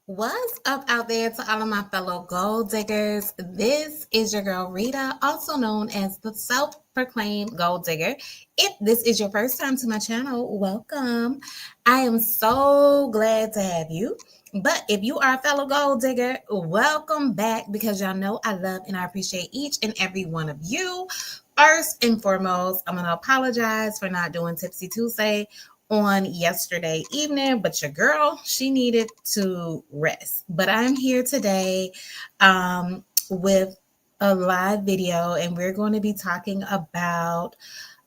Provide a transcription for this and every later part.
What's up out there to all of my fellow gold diggers? This is your girl Rita, also known as the self-proclaimed gold digger. If this is your first time to my channel, welcome. I am so glad to have you. But if you are a fellow gold digger, welcome back because y'all know I love and I appreciate each and every one of you. First and foremost, I'm going to apologize for not doing Tipsy Tuesday on yesterday evening, but your girl, she needed to rest. But I'm here today with a live video, and we're going to be talking about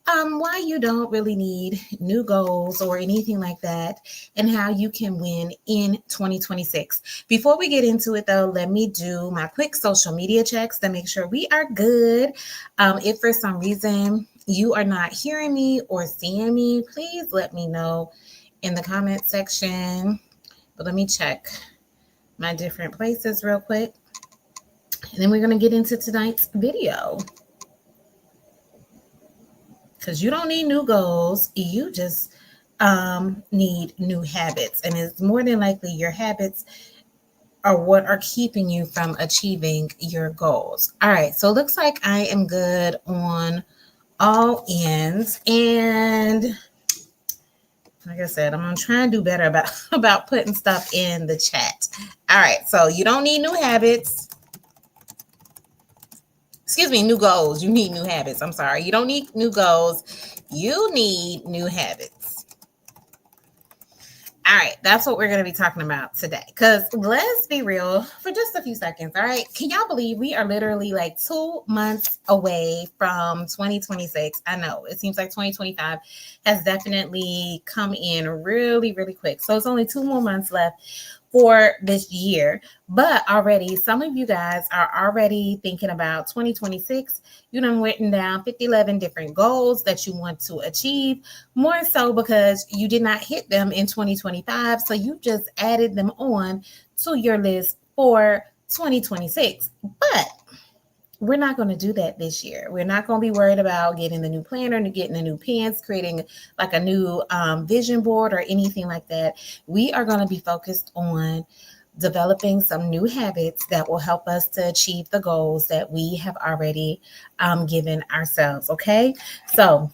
why you don't really need new goals or anything like that, and how you can win in 2026. Before we get into it, though, let me do my quick social media checks to make sure we are good. If for some reason you are not hearing me or seeing me, please let me know in the comment section. But let me check my different places real quick. And then we're going to get into tonight's video. Because you don't need new goals, you just need new habits. And it's more than likely your habits are what are keeping you from achieving your goals. All right, so it looks like I am good on all ends. And like I said, I'm gonna try and do better about putting stuff in the chat. All right, so you don't need new habits. Excuse me, new goals. You need new habits. I'm sorry. You don't need new goals. You need new habits. All right, that's what we're going to be talking about today. Because let's be real for just a few seconds. All right, can y'all believe we are literally like 2 months away from 2026? I know it seems like 2025 has definitely come in really, really quick. So it's only 2 more months left for this year, but already some of you guys are already thinking about 2026. You done written down 11 different goals that you want to achieve, more so because you did not hit them in 2025, so you just added them on to your list for 2026. But we're not going to do that this year. We're not going to be worried about getting the new planner and getting the new pens, creating like a new vision board or anything like that. We are going to be focused on developing some new habits that will help us to achieve the goals that we have already given ourselves. Okay. So,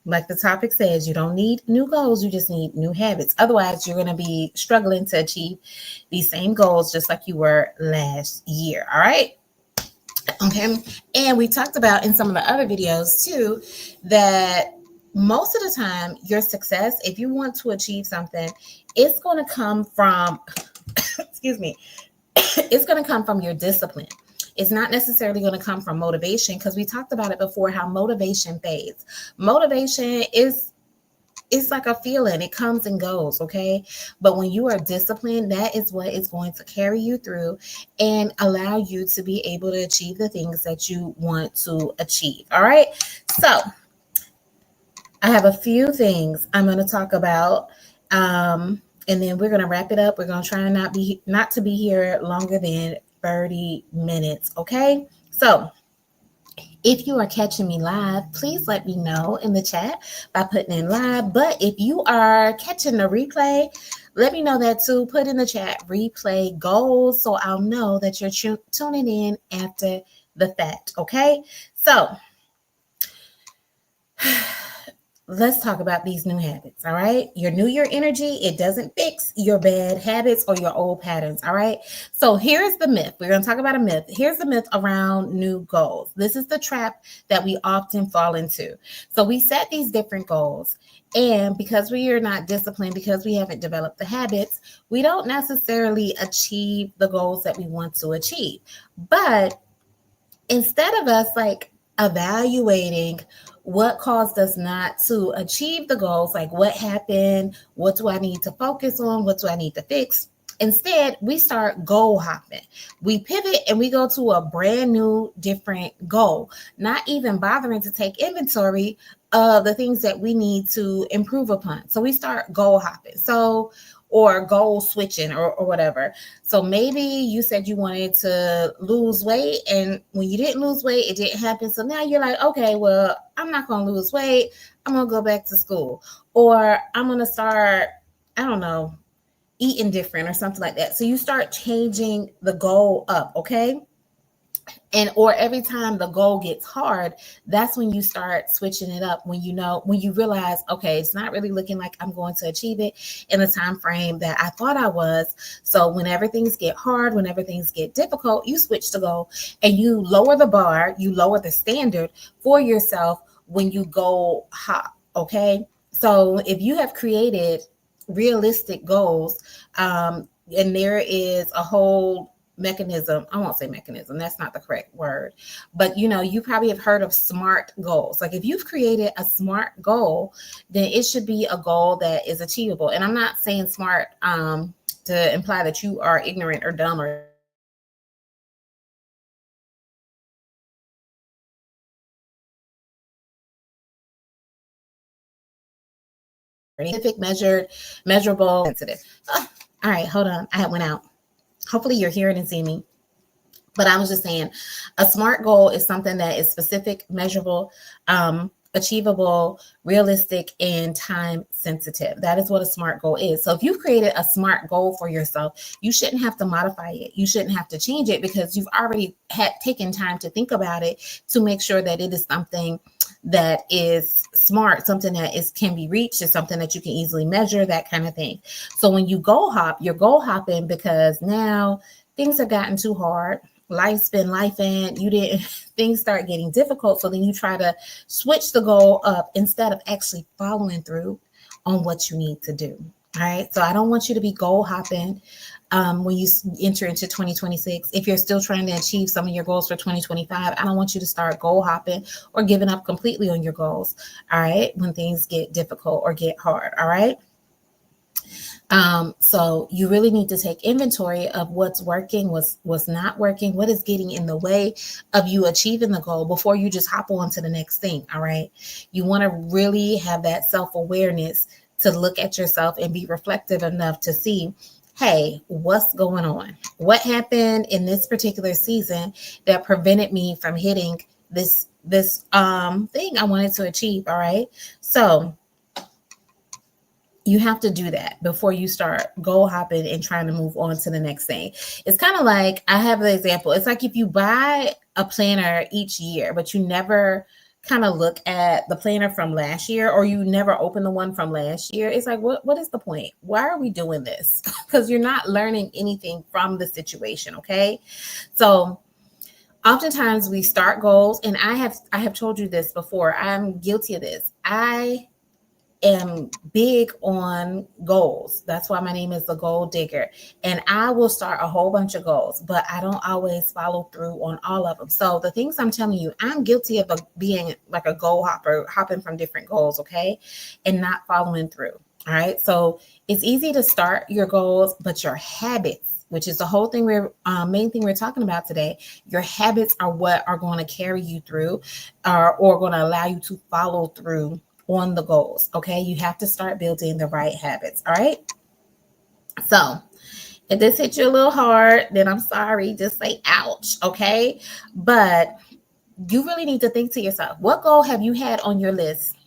like the topic says, you don't need new goals, you just need new habits. Otherwise, you're going to be struggling to achieve these same goals just like you were last year. All right. Okay. And we talked about in some of the other videos too that most of the time your success, if you want to achieve something, it's going to come from, excuse me, it's going to come from your discipline. It's not necessarily going to come from motivation because we talked about it before how motivation fades. Motivation is it's like a feeling. It comes and goes, okay? But when you are disciplined, that is what is going to carry you through and allow you to be able to achieve the things that you want to achieve. All right? So, I have a few things I'm going to talk about. And then we're going to wrap it up. We're going to try not to be here longer than 30 minutes, okay? So, if you are catching me live, please let me know in the chat by putting in live. But if you are catching the replay, let me know that too. Put in the chat replay goals so I'll know that you're tuning in after the fact. Okay. So let's talk about these new habits. All right. Your new year energy, it doesn't fix your bad habits or your old patterns. All right. So here's the myth. We're going to talk about a myth. Here's the myth around new goals. This is the trap that we often fall into. So we set these different goals. And because we are not disciplined, because we haven't developed the habits, we don't necessarily achieve the goals that we want to achieve. But instead of us like evaluating what caused us not to achieve the goals, like what happened, what do I need to focus on, what do I need to fix, instead we start goal hopping. We pivot and we go to a brand new different goal, not even bothering to take inventory of the things that we need to improve upon. So we start goal hopping or goal switching or whatever. So maybe you said you wanted to lose weight, and when you didn't lose weight, it didn't happen. So now you're like, okay, well, I'm not going to lose weight. I'm going to go back to school, or I'm going to start, I don't know, eating different or something like that. So you start changing the goal up, okay? And or every time the goal gets hard, that's when you start switching it up, when you realize, okay, it's not really looking like I'm going to achieve it in the time frame that I thought I was. So whenever things get hard, whenever things get difficult, you switch the goal and you lower the bar, you lower the standard for yourself when you go hop. Okay, so if you have created realistic goals, and there is a whole mechanism, I won't say mechanism, that's not the correct word, but you probably have heard of SMART goals. Like if you've created a SMART goal, then it should be a goal that is achievable. And I'm not saying smart to imply that you are ignorant or dumb or specific, measurable, sensitive. All right, hold on, I went out. Hopefully you're hearing and seeing me. But I was just saying, a SMART goal is something that is specific, measurable, achievable, realistic, and time sensitive. That is what a SMART goal is. So if you've created a SMART goal for yourself, you shouldn't have to modify it. You shouldn't have to change it because you've already taken time to think about it to make sure that it is something that is smart, something that can be reached, is something that you can easily measure, that kind of thing. So when you goal hop, you're goal hopping because now things have gotten too hard. Life's been life, and things start getting difficult. So then you try to switch the goal up instead of actually following through on what you need to do. All right. So I don't want you to be goal hopping when you enter into 2026. If you're still trying to achieve some of your goals for 2025, I don't want you to start goal hopping or giving up completely on your goals. All right. When things get difficult or get hard. All right. So you really need to take inventory of what's working, what's not working, what is getting in the way of you achieving the goal before you just hop on to the next thing. All right. You want to really have that self-awareness to look at yourself and be reflective enough to see, hey, what's going on? What happened in this particular season that prevented me from hitting this thing I wanted to achieve? All right. So you have to do that before you start goal hopping and trying to move on to the next thing. It's kind of like, I have the example. It's like if you buy a planner each year, but you never kind of look at the planner from last year, or you never open the one from last year. It's like, what is the point? Why are we doing this? Because you're not learning anything from the situation. Okay. So oftentimes we start goals, and I have told you this before. I'm guilty of this. I am big on goals. That's why my name is the Goal Digger. And I will start a whole bunch of goals, but I don't always follow through on all of them. So the things I'm telling you, I'm guilty of being like a goal hopper, hopping from different goals, okay, and not following through. All right. So it's easy to start your goals, but your habits, which is the whole thing main thing we're talking about today, your habits are what are going to carry you through, or going to allow you to follow through on the goals. Okay. You have to start building the right habits. All right. So if this hit you a little hard, then I'm sorry. Just say ouch. Okay. But you really need to think to yourself, what goal have you had on your list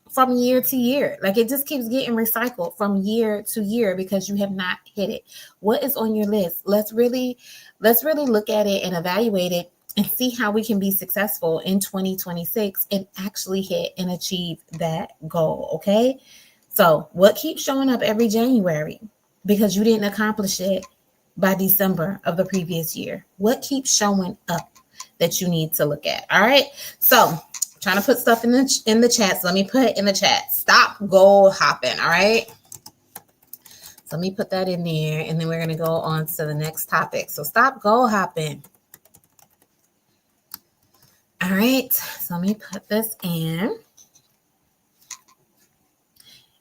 from year to year? Like it just keeps getting recycled from year to year because you have not hit it. What is on your list? Let's really look at it and evaluate it and see how we can be successful in 2026 and actually hit and achieve that goal. Okay. So what keeps showing up every January because you didn't accomplish it by December of the previous year? What keeps showing up that you need to look at? All right. So trying to put stuff in the chat. So let me put in the chat, stop goal hopping. All right. So let me put that in there, and then we're going to go on to the next topic. So stop goal hopping. All right, so let me put this in.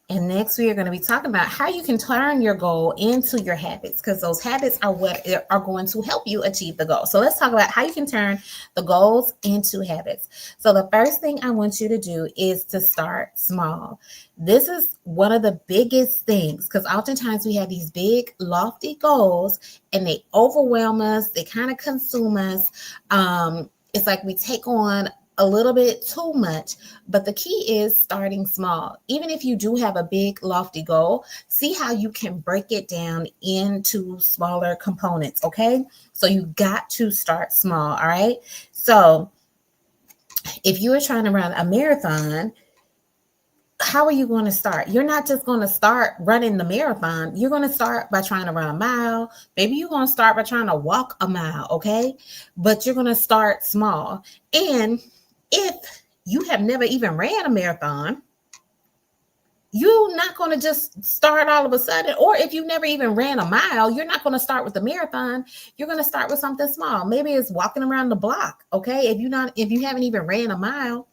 And next we are going to be talking about how you can turn your goal into your habits, because those habits are what are going to help you achieve the goal. So let's talk about how you can turn the goals into habits. So the first thing I want you to do is to start small. This is one of the biggest things, because oftentimes we have these big lofty goals and they overwhelm us. They kind of consume us. It's like we take on a little bit too much, but the key is starting small. Even if you do have a big lofty goal, see how you can break it down into smaller components, okay? So you got to start small, all right? So if you are trying to run a marathon, how are you going to start? You're not just going to start running the marathon. You're going to start by trying to run a mile. Maybe you're going to start by trying to walk a mile, okay? But you're going to start small. And if you have never even ran a marathon, you're not going to just start all of a sudden. Or if you never even ran a mile, you're not going to start with the marathon. You're going to start with something small. Maybe it's walking around the block, okay? If you haven't even ran a mile,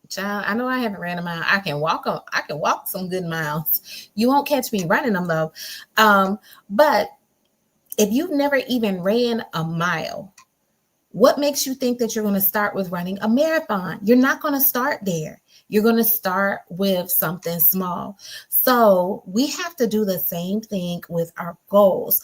child, I know I haven't ran a mile. I can walk some good miles. You won't catch me running them though. But if you've never even ran a mile, what makes you think that you're going to start with running a marathon? You're not going to start there. You're going to start with something small. So we have to do the same thing with our goals.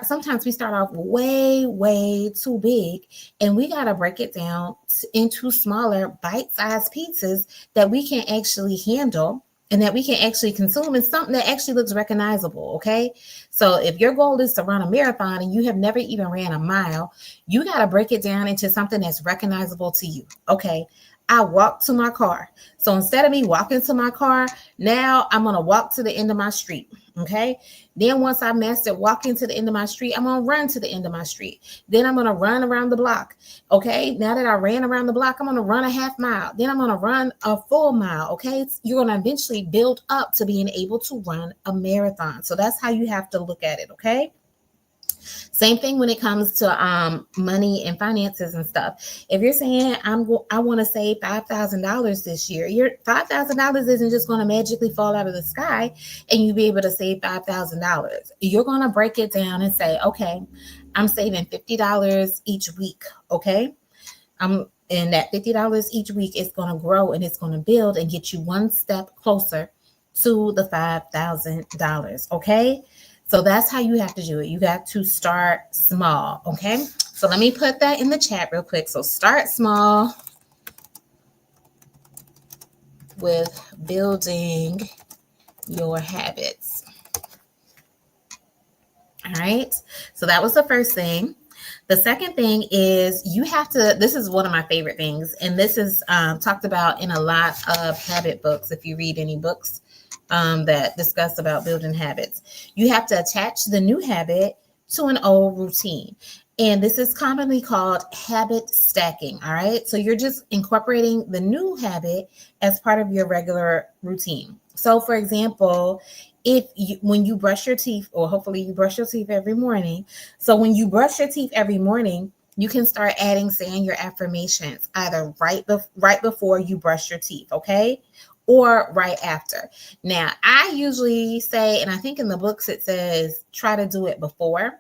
Sometimes we start off way, way too big, and we got to break it down into smaller bite-sized pieces that we can actually handle and that we can actually consume, and something that actually looks recognizable, okay? So if your goal is to run a marathon and you have never even ran a mile, you got to break it down into something that's recognizable to you, okay? I walk to my car. So instead of me walking to my car, now I'm going to walk to the end of my street. Okay. Then once I mastered walking to the end of my street, I'm going to run to the end of my street. Then I'm going to run around the block. Okay. Now that I ran around the block, I'm going to run a half mile. Then I'm going to run a full mile. Okay. You're going to eventually build up to being able to run a marathon. So that's how you have to look at it. Okay. Same thing when it comes to money and finances and stuff. If you're saying I want to save $5,000 this year, your $5,000 isn't just going to magically fall out of the sky and you be able to save $5,000. You're going to break it down and say, okay, I'm saving $50 each week. Okay. And that $50 each week is going to grow and it's going to build and get you one step closer to the $5,000. Okay. So that's how you have to do it. You got to start small, okay? So let me put that in the chat real quick. So start small with building your habits. All right. So that was the first thing. The second thing is you have to, this is one of my favorite things, and this is talked about in a lot of habit books. If you read any books that discuss about building habits, you have to attach the new habit to an old routine. And this is commonly called habit stacking. All right. So you're just incorporating the new habit as part of your regular routine. So for example, when you brush your teeth, or hopefully you brush your teeth every morning. So when you brush your teeth every morning, you can start saying your affirmations either right before you brush your teeth. Okay. Or right after. Now, I usually say, and I think in the books it says, try to do it before,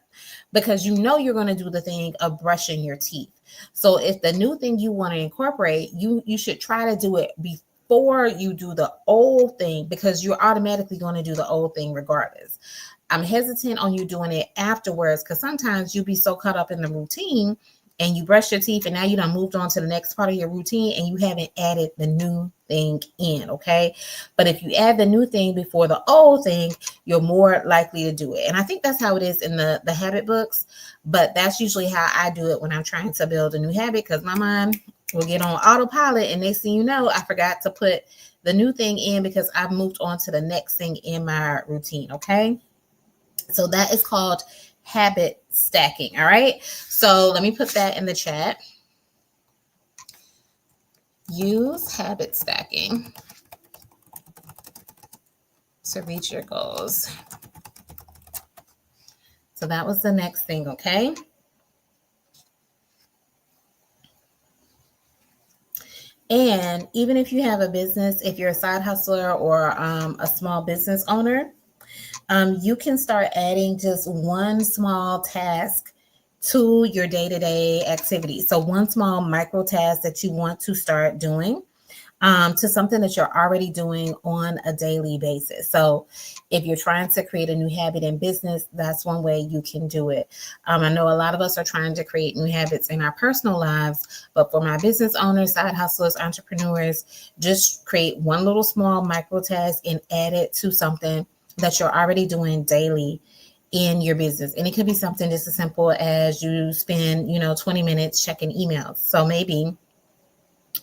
because you know you're going to do the thing of brushing your teeth. So if the new thing you want to incorporate, you should try to do it before you do the old thing, because you're automatically going to do the old thing regardless. I'm hesitant on you doing it afterwards, because sometimes you'll be so caught up in the routine and you brush your teeth and now you done moved on to the next part of your routine and you haven't added the new thing in, okay? But if you add the new thing before the old thing, you're more likely to do it. And I think that's how it is in the habit books, but that's usually how I do it when I'm trying to build a new habit, because my mind will get on autopilot and next thing you know, I forgot to put the new thing in because I've moved on to the next thing in my routine, okay? So that is called habit stacking. All right. So let me put that in the chat. Use habit stacking to reach your goals. So that was the next thing. Okay. And even if you have a business, if you're a side hustler or a small business owner, you can start adding just one small task to your day-to-day activities. So one small micro task that you want to start doing. to something that you're already doing on a daily basis. So if you're trying to create a new habit in business, that's one way you can do it. I know a lot of us are trying to create new habits in our personal lives, but for my business owners, side hustlers, entrepreneurs, just create one little small micro task and add it to something that you're already doing daily in your business. And it could be something just as simple as you spend, 20 minutes checking emails. So maybe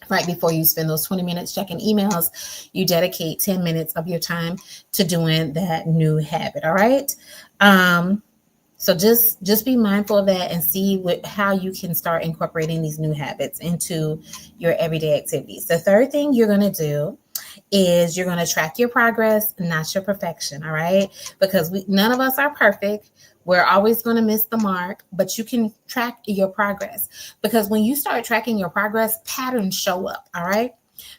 right before you spend those 20 minutes checking emails, you dedicate 10 minutes of your time to doing that new habit. All right. So just be mindful of that and see how you can start incorporating these new habits into your everyday activities. The third thing you're going to do is you're going to track your progress, not your perfection. All right. Because none of us are perfect. We're always going to miss the mark, but you can track your progress, because when you start tracking your progress, patterns show up. All right.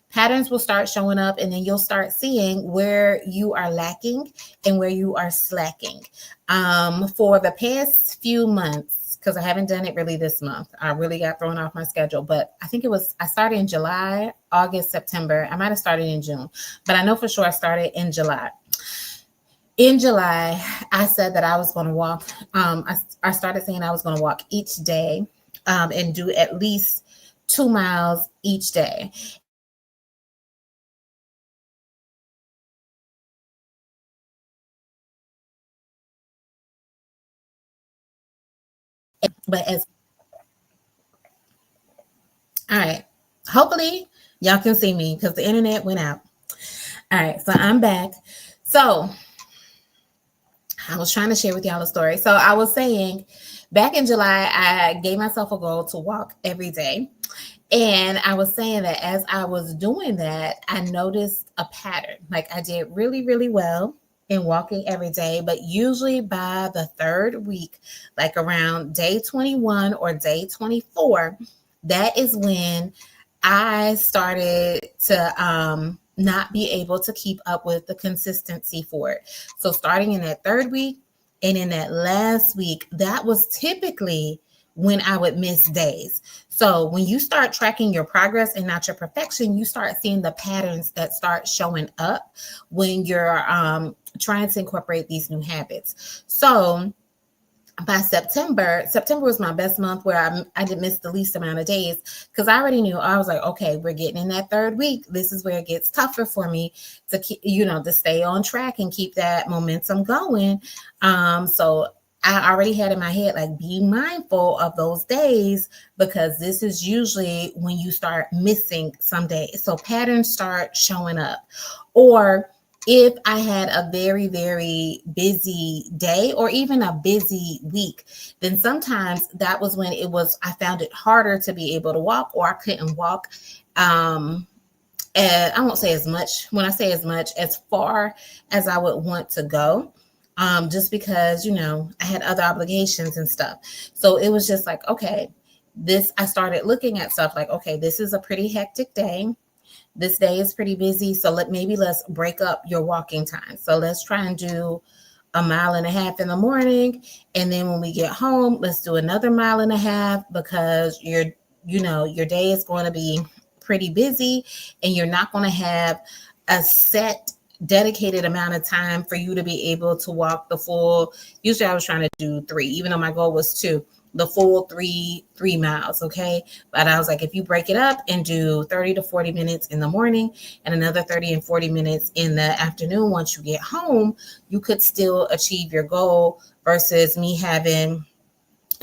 Patterns will start showing up, and then you'll start seeing where you are lacking and where you are slacking. For the past few months, because I haven't done it really this month, I really got thrown off my schedule, but I started in July, August, September. I might have started in June, but I know for sure I started in July. In July, I said that I was going to walk. I started saying I was going to walk each day and do at least 2 miles each day. But all right, hopefully y'all can see me because the internet went out. All right, so I'm back. So I was trying to share with y'all a story. So I was saying back in July, I gave myself a goal to walk every day. And I was saying that as I was doing that, I noticed a pattern. Like I did really, really well in walking every day, but usually by the third week, like around day 21 or day 24, that is when I started to not be able to keep up with the consistency for it. So starting in that third week and in that last week, that was typically when I would miss days. So when you start tracking your progress and not your perfection, you start seeing the patterns that start showing up when you're trying to incorporate these new habits. So by September was my best month where I didn't miss the least amount of days, because I already knew. I was like, okay, we're getting in that third week. This is where it gets tougher for me to keep, to stay on track and keep that momentum going. So I already had in my head, like, be mindful of those days, because this is usually when you start missing some days. So patterns start showing up. Or if I had a very, very busy day or even a busy week, then sometimes that was when I found it harder to be able to walk, or I couldn't walk. And I won't say as much. When I say as much, as far as I would want to go. Just because, I had other obligations and stuff. So it was just like, okay, I started looking at stuff like, okay, this is a pretty hectic day. This day is pretty busy. So let's break up your walking time. So let's try and do 1.5 miles in the morning. And then when we get home, let's do another 1.5 miles, because your day is going to be pretty busy and you're not going to have a set dedicated amount of time for you to be able to walk the full. Usually I was trying to do 3, even though my goal was 2, the full 3 miles. Okay. But I was like, if you break it up and do 30 to 40 minutes in the morning and another 30 and 40 minutes in the afternoon, once you get home, you could still achieve your goal, versus me having,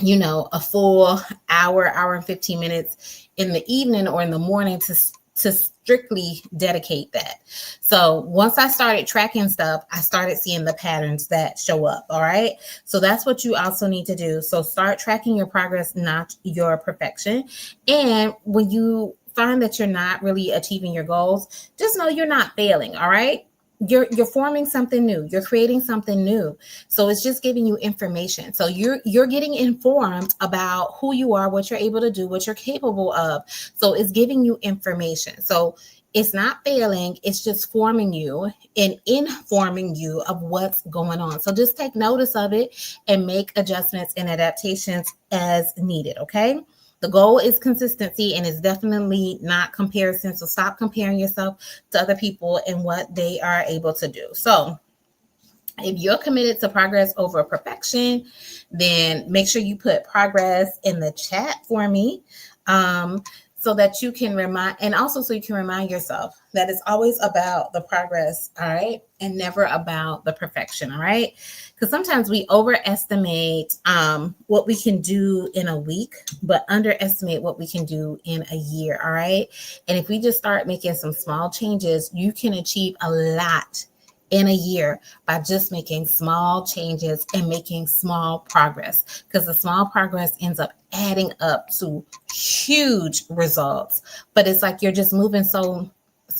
a full hour and 15 minutes in the evening or in the morning to strictly dedicate that. So once I started tracking stuff, I started seeing the patterns that show up. All right. So that's what you also need to do. So start tracking your progress, not your perfection. And when you find that you're not really achieving your goals, just know you're not failing. All right. You're forming something new. You're creating something new. So it's just giving you information. So you're getting informed about who you are, what you're able to do, what you're capable of. So it's giving you information. So it's not failing. It's just forming you and informing you of what's going on. So just take notice of it and make adjustments and adaptations as needed. Okay. The goal is consistency, and it's definitely not comparison. So stop comparing yourself to other people and what they are able to do. So if you're committed to progress over perfection, then make sure you put progress in the chat for me. So that you can remind, and also so you can remind yourself that it's always about the progress, all right, and never about the perfection, all right? Because sometimes we overestimate what we can do in a week, but underestimate what we can do in a year, all right? And if we just start making some small changes, you can achieve a lot in a year by just making small changes and making small progress, because the small progress ends up adding up to huge results. But it's like you're just moving so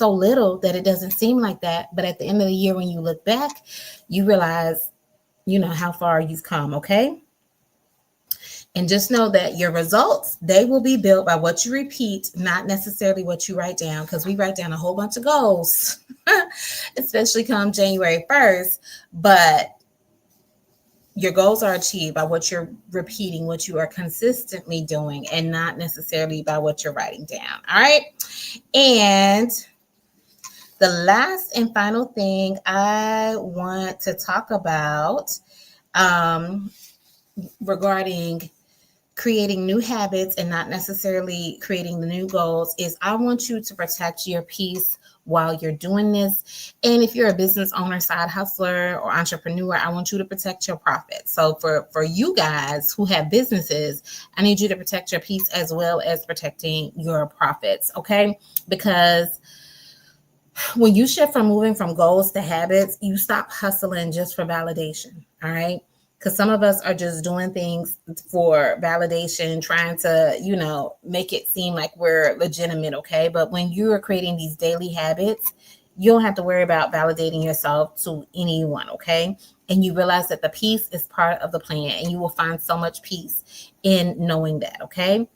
little that it doesn't seem like that, but at the end of the year when you look back, you realize how far you've come. Okay. And just know that your results, they will be built by what you repeat, not necessarily what you write down, because we write down a whole bunch of goals, especially come January 1st. But your goals are achieved by what you're repeating, what you are consistently doing, and not necessarily by what you're writing down. All right. And the last and final thing I want to talk about regarding creating new habits and not necessarily creating the new goals is I want you to protect your peace while you're doing this. And if you're a business owner, side hustler, or entrepreneur, I want you to protect your profits. So for you guys who have businesses, I need you to protect your peace as well as protecting your profits, okay? Because when you shift from moving from goals to habits, you stop hustling just for validation, all right? Because some of us are just doing things for validation, trying to, make it seem like we're legitimate, okay? But when you are creating these daily habits, you don't have to worry about validating yourself to anyone, okay? And you realize that the peace is part of the plan, and you will find so much peace in knowing that, okay?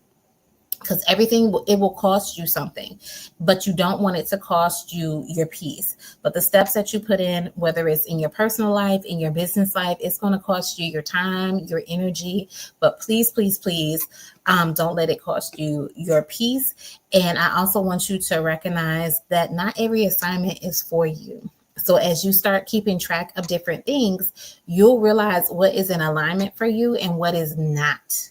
Because everything, it will cost you something, but you don't want it to cost you your peace. But the steps that you put in, whether it's in your personal life, in your business life, it's going to cost you your time, your energy. But please, please, please, don't let it cost you your peace. And I also want you to recognize that not every assignment is for you. So as you start keeping track of different things, you'll realize what is in alignment for you and what is not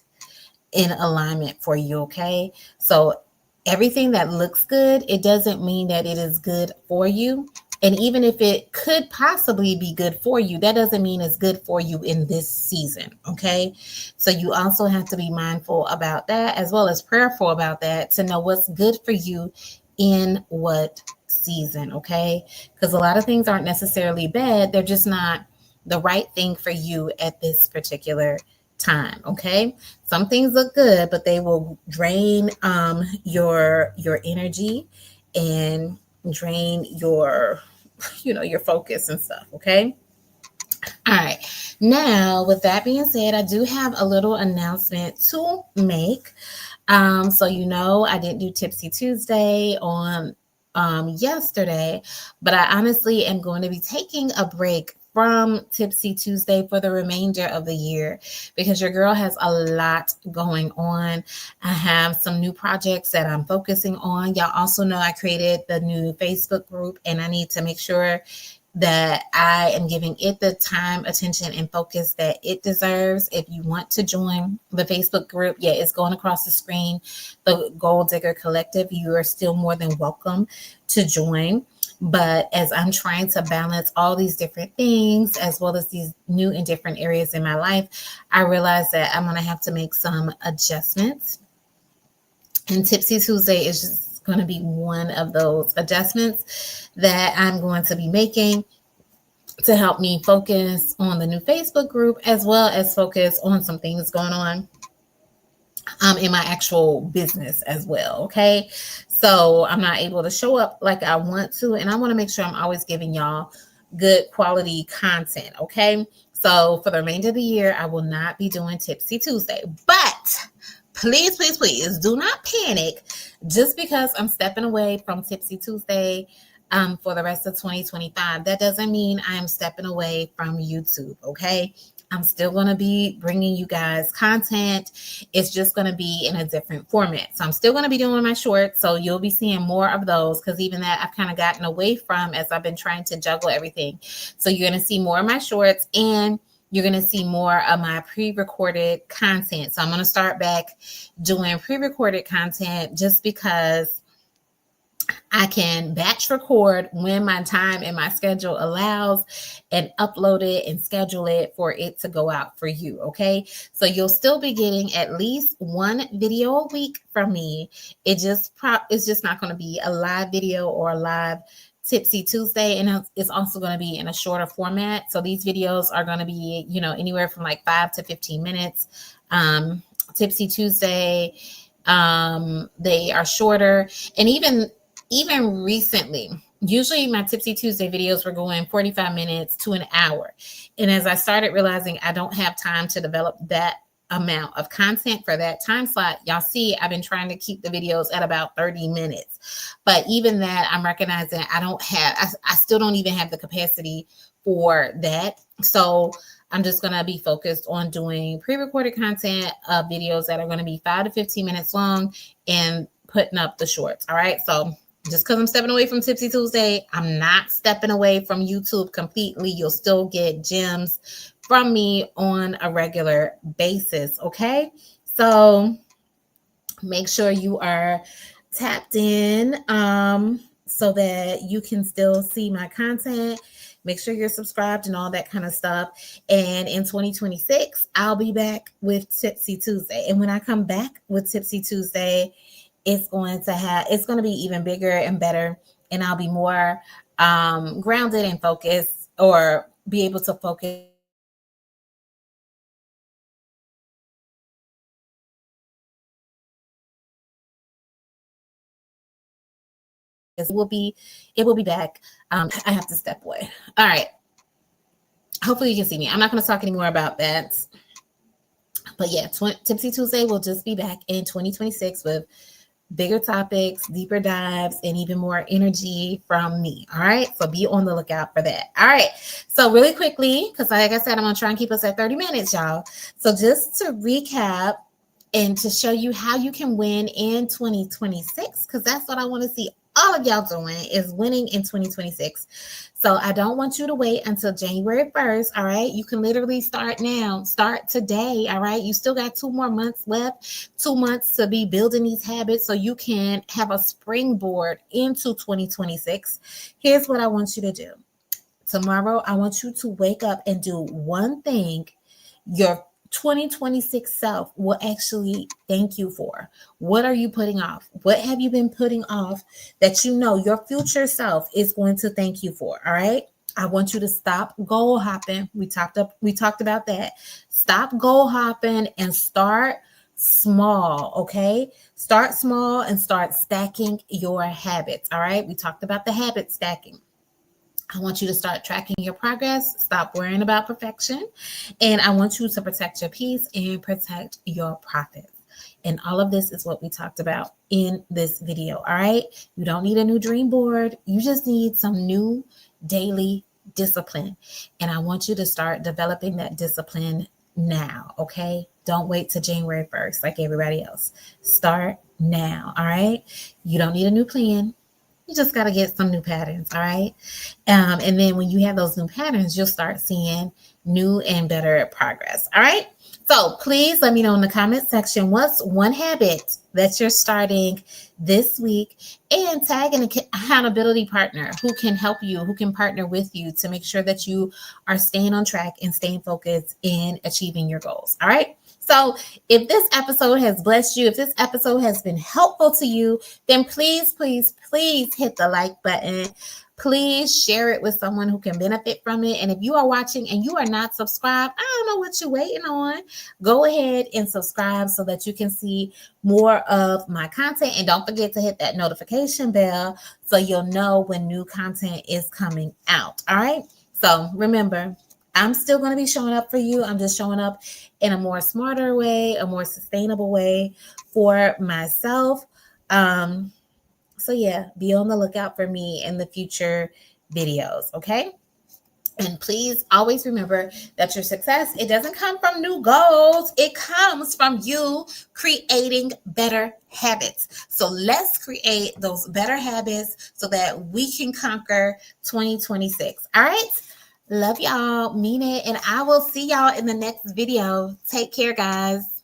in alignment for you, okay? So everything that looks good, it doesn't mean that it is good for you. And even if it could possibly be good for you, that doesn't mean it's good for you in this season, okay? So you also have to be mindful about that, as well as prayerful about that, to know what's good for you in what season, okay? Because a lot of things aren't necessarily bad, they're just not the right thing for you at this particular time, okay? Some things look good, but they will drain your energy and drain your your focus and stuff, okay? All right. Now, with that being said, I do have a little announcement to make. So I didn't do Tipsy Tuesday on yesterday, but I honestly am going to be taking a break from Tipsy Tuesday for the remainder of the year, because your girl has a lot going on. I have some new projects that I'm focusing on. Y'all also know I created the new Facebook group, and I need to make sure that I am giving it the time, attention, and focus that it deserves. If you want to join the Facebook group, it's going across the screen, the Gold Digger Collective. You are still more than welcome to join. But as I'm trying to balance all these different things, as well as these new and different areas in my life, I realize that I'm going to have to make some adjustments. And Tipsy Tuesday is just going to be one of those adjustments that I'm going to be making to help me focus on the new Facebook group, as well as focus on some things going on in my actual business as well. Okay. So I'm not able to show up like I want to, and I want to make sure I'm always giving y'all good quality content. Okay. So for the remainder of the year, I will not be doing Tipsy Tuesday, but please, please, please do not panic just because I'm stepping away from Tipsy Tuesday. for the rest of 2025. That doesn't mean I'm stepping away from YouTube, okay? I'm still going to be bringing you guys content. It's just going to be in a different format. So I'm still going to be doing my shorts. So you'll be seeing more of those, because even that I've kind of gotten away from as I've been trying to juggle everything. So you're going to see more of my shorts, and you're going to see more of my pre-recorded content. So I'm going to start back doing pre-recorded content just because I can batch record when my time and my schedule allows, and upload it and schedule it for it to go out for you. Okay. So you'll still be getting at least one video a week from me. It's just not going to be a live video or a live Tipsy Tuesday, and it's also going to be in a shorter format. So these videos are going to be, anywhere from like 5 to 15 minutes. Tipsy Tuesday, they are shorter, and even recently, usually my Tipsy Tuesday videos were going 45 minutes to an hour. And as I started realizing I don't have time to develop that amount of content for that time slot, y'all see I've been trying to keep the videos at about 30 minutes. But even that, I'm recognizing I still don't even have the capacity for that. So I'm just going to be focused on doing pre-recorded content of videos that are going to be 5 to 15 minutes long, and putting up the shorts. All right. So just because I'm stepping away from Tipsy Tuesday, I'm not stepping away from YouTube completely. You'll still get gems from me on a regular basis. Okay. So make sure you are tapped in so that you can still see my content. Make sure you're subscribed and all that kind of stuff. And in 2026, I'll be back with Tipsy Tuesday. And when I come back with Tipsy Tuesday, it's going to be even bigger and better, and I'll be more grounded and focused, or be able to focus it will be back. I have to step away. All right. Hopefully you can see me. I'm not going to talk anymore about that. But yeah, Tipsy Tuesday will just be back in 2026 with bigger topics, deeper dives, and even more energy from me. All right. So be on the lookout for that. All right. So really quickly, because like I said, I'm going to try and keep us at 30 minutes, y'all. So just to recap and to show you how you can win in 2026, because that's what I want to see all of y'all doing, is winning in 2026. So I don't want you to wait until January 1st. All right. You can literally start now. Start today. All right. You still got 2 more months left, 2 months to be building these habits so you can have a springboard into 2026. Here's what I want you to do. Tomorrow, I want you to wake up and do one thing your 2026 self will actually thank you for. What are you putting off? What have you been putting off that you know your future self is going to thank you for? All right. I want you to stop goal hopping. We talked about that. Stop goal hopping and start small. Okay. Start small and start stacking your habits. All right. We talked about the habit stacking. I want you to start tracking your progress. Stop worrying about perfection. And I want you to protect your peace and protect your profits. And all of this is what we talked about in this video. All right. You don't need a new dream board. You just need some new daily discipline. And I want you to start developing that discipline now. Okay. Don't wait till January 1st like everybody else. Start now. All right. You don't need a new plan. You just got to get some new patterns, all right? And then when you have those new patterns, you'll start seeing new and better progress, all right? So please let me know in the comment section, what's one habit that you're starting this week, and tag an accountability partner who can help you, who can partner with you to make sure that you are staying on track and staying focused in achieving your goals, all right? So if this episode has blessed you, if this episode has been helpful to you, then please, please, please hit the like button. Please share it with someone who can benefit from it. And if you are watching and you are not subscribed, I don't know what you're waiting on. Go ahead and subscribe so that you can see more of my content. And don't forget to hit that notification bell so you'll know when new content is coming out. All right. So remember, I'm still going to be showing up for you. I'm just showing up in a more smarter way, a more sustainable way for myself. So yeah, be on the lookout for me in the future videos, okay? And please always remember that your success, it doesn't come from new goals. It comes from you creating better habits. So let's create those better habits so that we can conquer 2026. All right? Love y'all, mean it, and I will see y'all in the next video. Take care, guys.